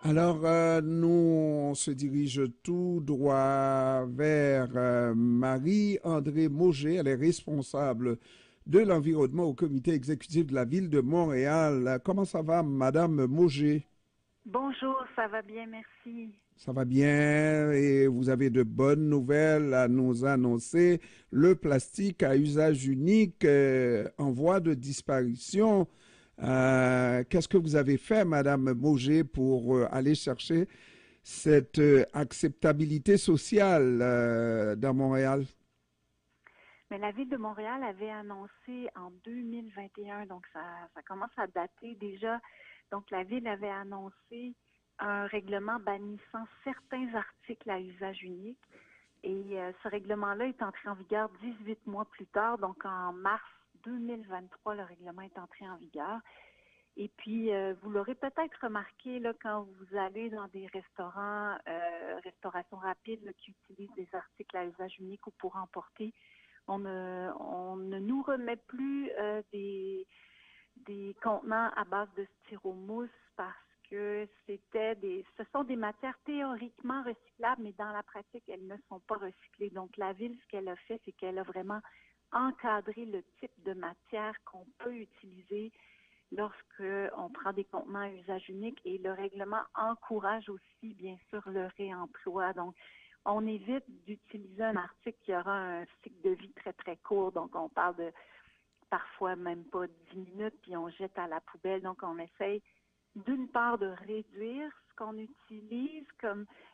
Alors, nous, on se dirige tout droit vers Marie-André Mauger. Elle est responsable de l'environnement au comité exécutif de la ville de Montréal. Comment ça va, Madame Mauger? Bonjour, ça va bien, merci. Ça va bien et vous avez de bonnes nouvelles à nous annoncer. Le plastique à usage unique en voie de disparition. Qu'est-ce que vous avez fait, Madame Mauger, pour aller chercher cette acceptabilité sociale dans Montréal? Mais la Ville de Montréal avait annoncé en 2021, donc ça commence à dater déjà. Donc la Ville avait annoncé un règlement bannissant certains articles à usage unique. Et ce règlement-là est entré en vigueur 18 mois plus tard, donc en mars 2023, le règlement est entré en vigueur. Et puis, vous l'aurez peut-être remarqué là, quand vous allez dans des restaurants, restauration rapide là, qui utilisent des articles à usage unique ou pour emporter, on ne nous remet plus des contenants à base de styromousse parce que ce sont des matières théoriquement recyclables, mais dans la pratique, elles ne sont pas recyclées. Donc, la Ville, ce qu'elle a fait, c'est qu'elle a vraiment encadré le type de matière qu'on peut utiliser lorsqu'on prend des contenants à usage unique, et le règlement encourage aussi, bien sûr, le réemploi. Donc, on évite d'utiliser un article qui aura un cycle de vie très, très court. Donc, on parle de parfois même pas 10 minutes, puis on jette à la poubelle. Donc, on essaye d'une part de réduire ce qu'on utilise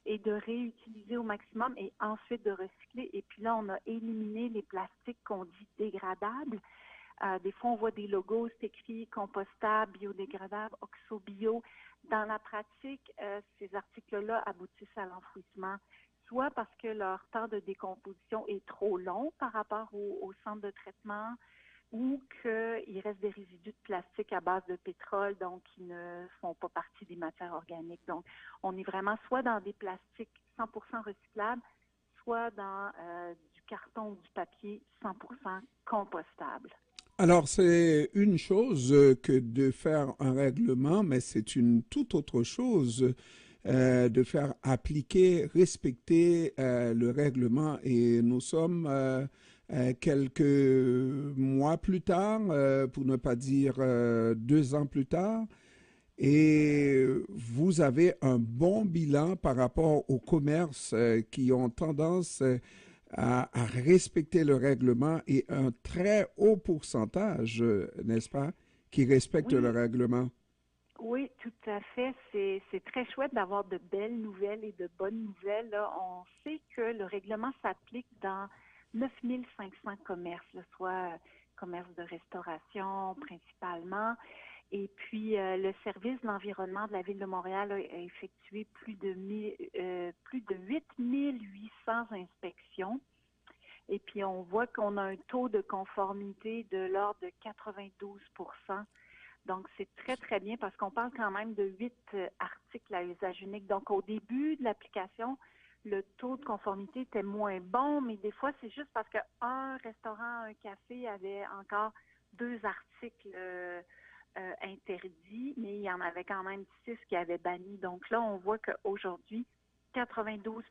et de réutiliser au maximum, et ensuite de recycler. Et puis là, on a éliminé les plastiques qu'on dit dégradables. Des fois, on voit des logos, c'est écrit compostable, biodégradable, oxo-bio. Dans la pratique, ces articles-là aboutissent à l'enfouissement, soit parce que leur temps de décomposition est trop long par rapport au centre de traitement, ou qu'il reste des résidus de plastique à base de pétrole, donc qui ne font pas partie des matières organiques. Donc, on est vraiment soit dans des plastiques 100% recyclables, soit dans du carton ou du papier 100% compostable. Alors, c'est une chose que de faire un règlement, mais c'est une toute autre chose de faire appliquer, respecter le règlement. Et nous sommes quelques mois plus tard, pour ne pas dire 2 ans plus tard, et vous avez un bon bilan par rapport aux commerces qui ont tendance à respecter le règlement et un très haut pourcentage, n'est-ce pas, qui respecte le Oui, règlement. oui, tout à fait. C'est très chouette d'avoir de belles nouvelles et de bonnes nouvelles. Là. On sait que le règlement s'applique dans 9500 commerces, là, soit commerces de restauration principalement. Et puis, le service de l'environnement de la Ville de Montréal a effectué plus de 8800 inspections. Et puis, on voit qu'on a un taux de conformité de l'ordre de 92. Donc, c'est très, très bien parce qu'on parle quand même de 8 articles à usage unique. Donc, au début de l'application, le taux de conformité était moins bon, mais des fois, c'est juste parce qu'un restaurant, un café avait encore 2 articles interdits, mais il y en avait quand même 6 qui avaient banni. Donc là, on voit qu'aujourd'hui, 92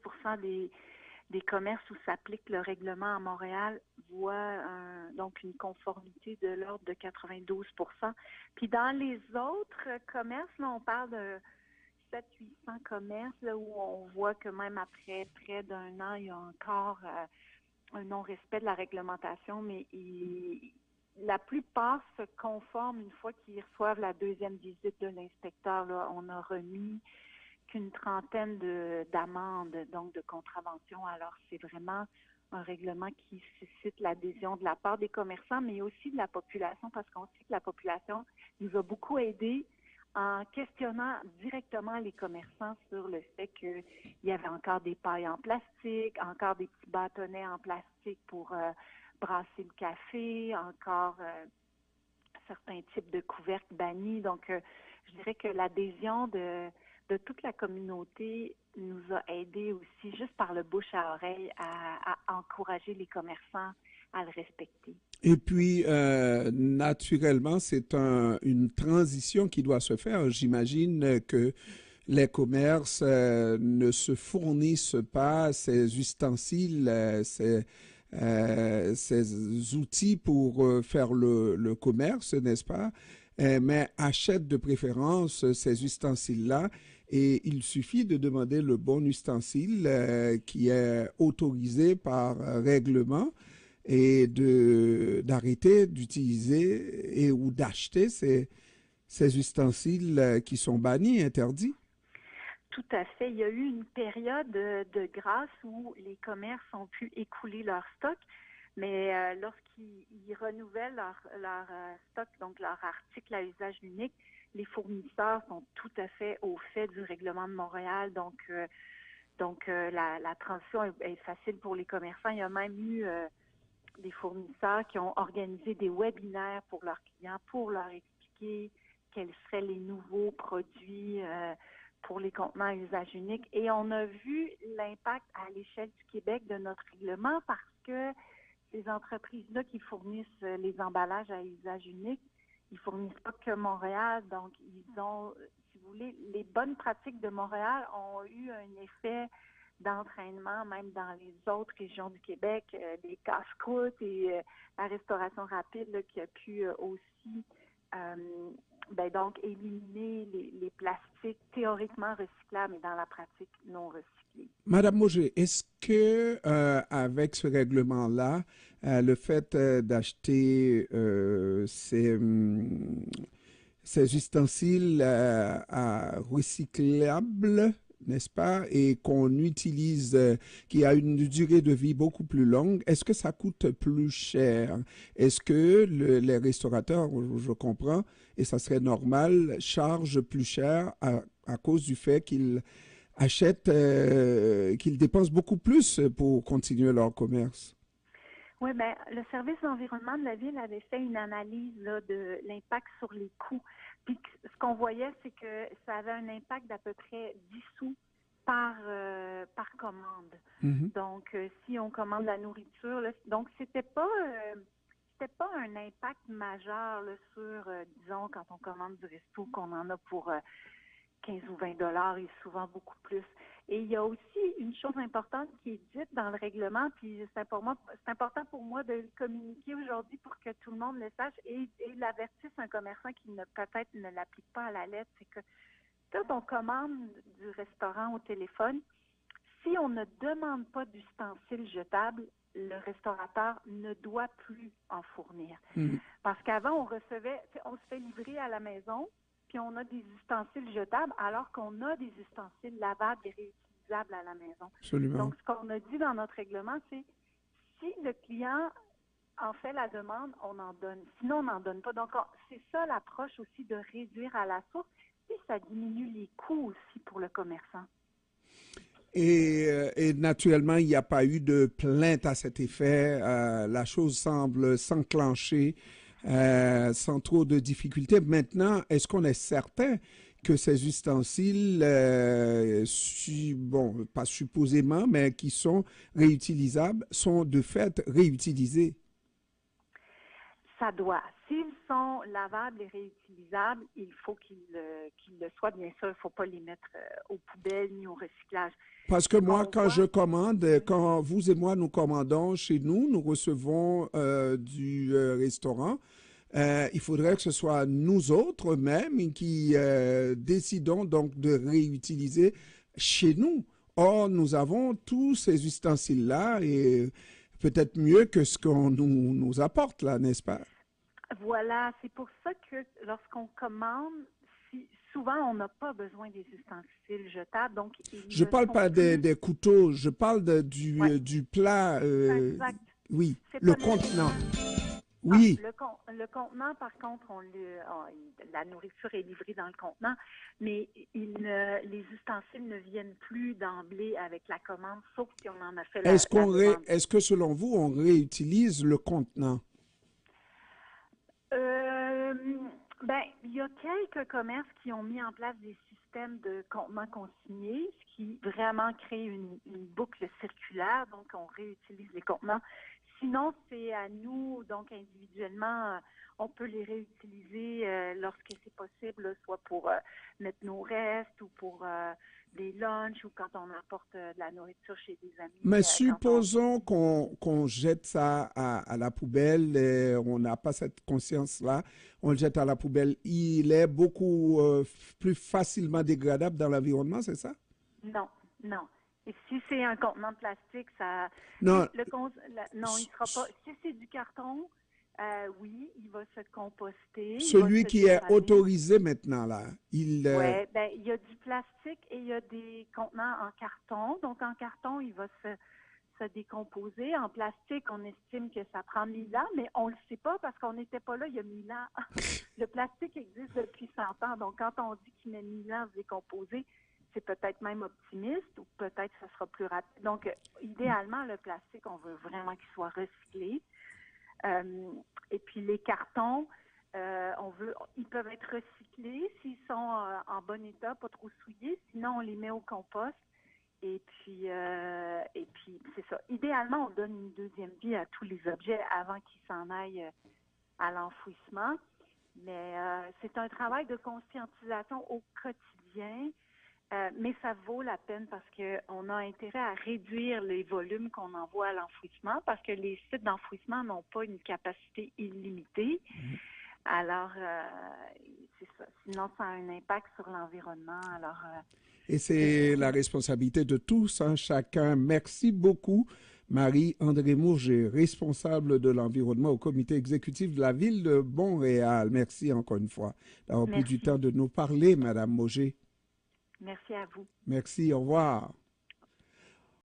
des commerces où s'applique le règlement à Montréal voient donc une conformité de l'ordre de 92. Puis dans les autres commerces, là, on parle de 700-800 commerces là, où on voit que même après près d'un an, il y a encore un non-respect de la réglementation, mais la plupart se conforment une fois qu'ils reçoivent la deuxième visite de l'inspecteur. Là, on a remis qu'une trentaine d'amendes, donc de contraventions. Alors, c'est vraiment un règlement qui suscite l'adhésion de la part des commerçants, mais aussi de la population, parce qu'on sait que la population nous a beaucoup aidés en questionnant directement les commerçants sur le fait qu'il y avait encore des pailles en plastique, encore des petits bâtonnets en plastique pour brasser le café, encore certains types de couvercles bannis. Donc, je dirais que l'adhésion de toute la communauté nous a aidés aussi, juste par le bouche à oreille, à encourager les commerçants à le respecter. Et puis, naturellement, c'est une transition qui doit se faire. J'imagine que les commerces ne se fournissent pas ces ustensiles, ces outils pour faire le commerce, n'est-ce pas? Mais achètent de préférence ces ustensiles-là et il suffit de demander le bon ustensile qui est autorisé par règlement et d'arrêter d'utiliser et ou d'acheter ces ustensiles qui sont bannis, interdits. Tout à fait. Il y a eu une période de grâce où les commerces ont pu écouler leur stock, mais lorsqu'ils renouvellent leur stock, donc leur article à usage unique, les fournisseurs sont tout à fait au fait du règlement de Montréal. La transition est facile pour les commerçants. Il y a même eu des fournisseurs qui ont organisé des webinaires pour leurs clients pour leur expliquer quels seraient les nouveaux produits pour les contenants à usage unique. Et on a vu l'impact à l'échelle du Québec de notre règlement parce que ces entreprises-là qui fournissent les emballages à usage unique, ils fournissent pas que Montréal. Donc, ils ont, si vous voulez, les bonnes pratiques de Montréal ont eu un effet d'entraînement même dans les autres régions du Québec, les casse-croûtes et la restauration rapide là, qui a pu aussi donc éliminer les plastiques théoriquement recyclables mais dans la pratique non recyclés. Madame Mauger, est-ce que avec ce règlement-là, le fait d'acheter ces ustensiles recyclables, n'est-ce pas, et qu'on utilise, qui a une durée de vie beaucoup plus longue, est-ce que ça coûte plus cher? Est-ce que les restaurateurs, je comprends, et ça serait normal, chargent plus cher à cause du fait qu'ils achètent, qu'ils dépensent beaucoup plus pour continuer leur commerce? Oui, bien, le service d'environnement de la ville avait fait une analyse là, de l'impact sur les coûts. Puis ce qu'on voyait, c'est que ça avait un impact d'à peu près 10 sous par commande. Mm-hmm. Donc, si on commande la nourriture, là, donc c'était pas un impact majeur là, sur, disons, quand on commande du resto, qu'on en a pour 15 ou 20 dollars et souvent beaucoup plus. Et il y a aussi une chose importante qui est dite dans le règlement, puis c'est important pour moi de le communiquer aujourd'hui pour que tout le monde le sache et l'avertisse un commerçant qui peut-être ne l'applique pas à la lettre, c'est que quand on commande du restaurant au téléphone, si on ne demande pas d'ustensiles jetables, le restaurateur ne doit plus en fournir. Mm-hmm. Parce qu'avant, on se fait livrer à la maison, puis on a des ustensiles jetables, alors qu'on a des ustensiles lavables et réutilisables à la maison. Absolument. Donc, ce qu'on a dit dans notre règlement, c'est si le client en fait la demande, on en donne. Sinon, on n'en donne pas. Donc, c'est ça l'approche aussi de réduire à la source, et ça diminue les coûts aussi pour le commerçant. Et naturellement, il n'y a pas eu de plainte à cet effet. La chose semble s'enclencher sans trop de difficultés. Maintenant, est-ce qu'on est certain que ces ustensiles, bon, pas supposément, mais qui sont réutilisables, sont de fait réutilisés? Ça doit. S'ils sont lavables et réutilisables, il faut qu'ils le soient. Bien sûr, il ne faut pas les mettre aux poubelles ni au recyclage. Parce que moi, quand je commande, quand vous et moi nous commandons chez nous, nous recevons du restaurant. Il faudrait que ce soit nous autres même qui décidons donc de réutiliser chez nous. Or, nous avons tous ces ustensiles-là et peut-être mieux que ce qu'on nous apporte là, n'est-ce pas? Voilà, c'est pour ça que lorsqu'on commande, souvent on n'a pas besoin des ustensiles jetables. Donc, je ne parle pas des couteaux, je parle du plat, exact. oui, le contenant. Oui. Le contenant, par contre, la nourriture est livrée dans le contenant, mais les ustensiles ne viennent plus d'emblée avec la commande, sauf si on en a fait la demande. Est-ce que, selon vous, on réutilise le contenant? Il y a quelques commerces qui ont mis en place des systèmes de contenants consignés, ce qui vraiment crée une boucle circulaire. Donc, on réutilise les contenants. sinon, c'est à nous, donc individuellement, on peut les réutiliser lorsque c'est possible, soit pour mettre nos restes ou pour des lunchs ou quand on apporte de la nourriture chez des amis. Mais Quand on... supposons qu'on jette ça à la poubelle, et on n'a pas cette conscience-là, on le jette à la poubelle, il est beaucoup plus facilement dégradable dans l'environnement, c'est ça? Non, non. Et si c'est un contenant de plastique, ça, Non, non, il sera pas. Si c'est du carton, oui, il va se composter, il va celui se qui est dégrader. autorisé maintenant, là, il... Ouais, ben il y a du plastique et il y a des contenants en carton. Donc en carton, il va se décomposer. En plastique, on estime que ça prend 1000 ans, mais on le sait pas parce qu'on n'était pas là il y a 1000 ans. Le plastique existe depuis 100 ans. Donc quand on dit qu'il met 1000 ans à se décomposer, c'est peut-être même optimiste ou peut-être que ça sera plus rapide. Donc idéalement, le plastique, on veut vraiment qu'il soit recyclé. Et puis les cartons, ils peuvent être recyclés s'ils sont en bon état, pas trop souillés. Sinon, on les met au compost. Et puis c'est ça. Idéalement, on donne une deuxième vie à tous les objets avant qu'ils s'en aillent à l'enfouissement. Mais c'est un travail de conscientisation au quotidien. Mais ça vaut la peine parce qu'on a intérêt à réduire les volumes qu'on envoie à l'enfouissement parce que les sites d'enfouissement n'ont pas une capacité illimitée. Alors, c'est ça. Sinon, ça a un impact sur l'environnement. Alors, Et c'est la responsabilité de tous, hein, chacun. Merci beaucoup, Marie-André Mourget, responsable de l'environnement au comité exécutif de la ville de Montréal. Merci encore une fois d'avoir pris du temps merci. de nous parler, Madame Mourget. Merci à vous. Merci, au revoir.